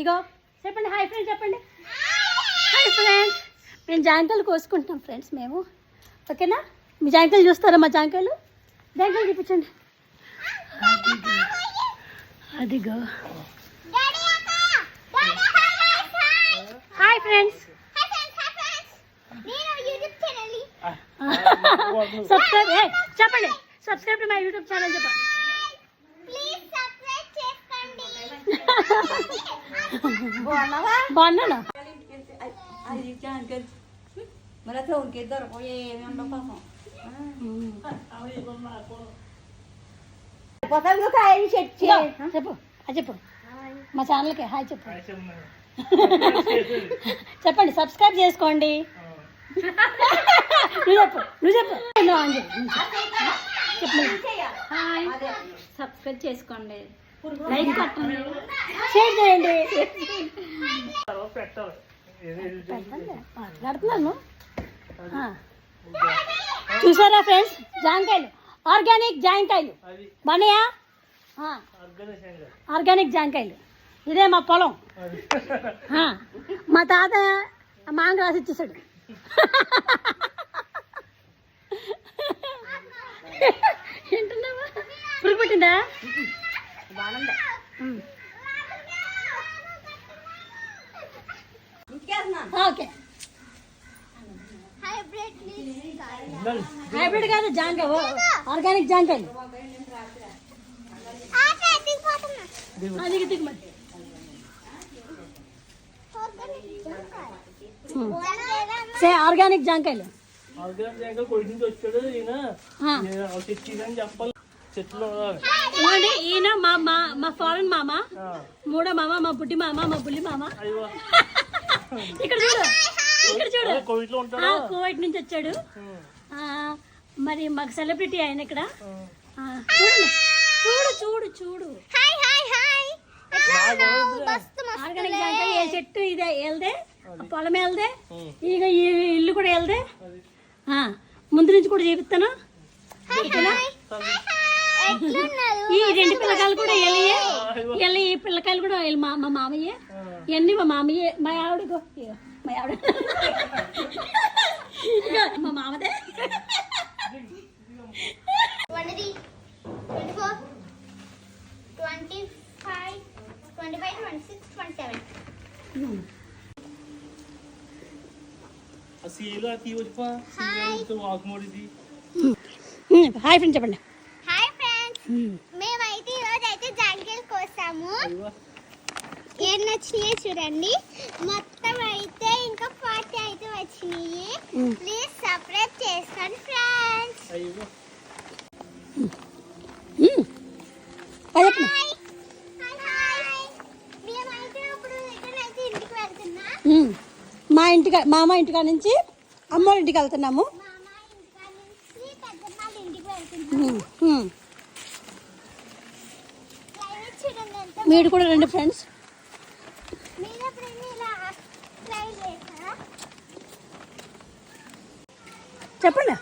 ఇగో చెప్పండి hi friends చెప్పండి. Hi friends, మేము జాంకాయలు కోసుకుంటున్నాం ఫ్రెండ్స్ మేము. ఓకేనా? మీ జాంకాయలు చూస్తారా? మా జాంకాయలు చూపించండి. అదిగో హాయ్ ఫ్రెండ్స్, సబ్స్క్రైబ్ చెప్పండి. Subscribe to my YouTube channel చెప్పండి. బాగున్నాను. చెప్పు చెప్పు మా ఛానల్కి హాయ్ చెప్పు. చెప్పండి సబ్స్క్రైబ్ చేసుకోండి. నువ్వు చెప్పు హాయ్, సబ్స్క్రైబ్ చేసుకోండి, లైక్ కొట్టండి, షేర్ చేయండి. మాట్లాడుతున్నాను. చూసారా ఫ్రెండ్స్, జాంకాయలు ఆర్గానిక్ జాంకాయలు బాగున్నాయా? ఆర్గానిక్ జాంకాయలు. ఇదే మా పొలం. మా తాత మాంగ రాసి ఇచ్చేసాడు. ఏంటున్నావా? పురుగు పట్టిందా? ఓకే, హైబ్రిడ్ కాదు జాంకాయ, ఆర్గానిక్ జాంకాయలు. ఆర్గానిక్ జాంకాయలు. ఈయన మా ఫారెన్ మామ, మూడో మామ, మా బుడ్డి మామ, మా బుల్లి మామ. ఇక్కడ చూడు, ఇక్కడ చూడు, కువైట్ నుంచి వచ్చాడు. మరి మాకు సెలబ్రిటీ ఆయన ఇక్కడ. చూడు చూడు చూడు. ఆర్గానిక్ జాంకాయ. ఏ చెట్టు ఇదే వెళ్దే, పొలం వెళ్దే, ఇక ఈ ఇల్లు కూడా వెళ్దే. ముందు నుంచి కూడా చూపిస్తాను. ఈ రెండు పిల్లకాయలు కూడా వెళ్ళి ఈ పిల్లకాయలు కూడా మా మామయ్య, ఇవన్నీ మా మామయ్య. మా ఆవిడ మా ఆవిడ మా మామదే. 23, 24, 25, 26, 27. హాయ్ ఫ్రెండ్స్ చెప్పండి. హాయ్ ఫ్రెండ్స్, మేమైతే ఈరోజు అయితే జాంకాయలు కోసాము. ఏం నచ్చినాయి చూడండి. మొత్తం అయితే ఇంకా 40 అయితే వచ్చినాయి. ప్లీజ్ సబ్స్క్రైబ్ చేసుకోండి ఫ్రెండ్స్. మేమైతే ఇప్పుడు ఇక్కడైతే ఇంటికి వెళ్తున్నాం. మామ ఇంటికా నుంచి అమ్మోళ్ళ ఇంటికి వెళ్తున్నాము. మీరు కూడా రండి ఫ్రెండ్స్. చెప్పండి.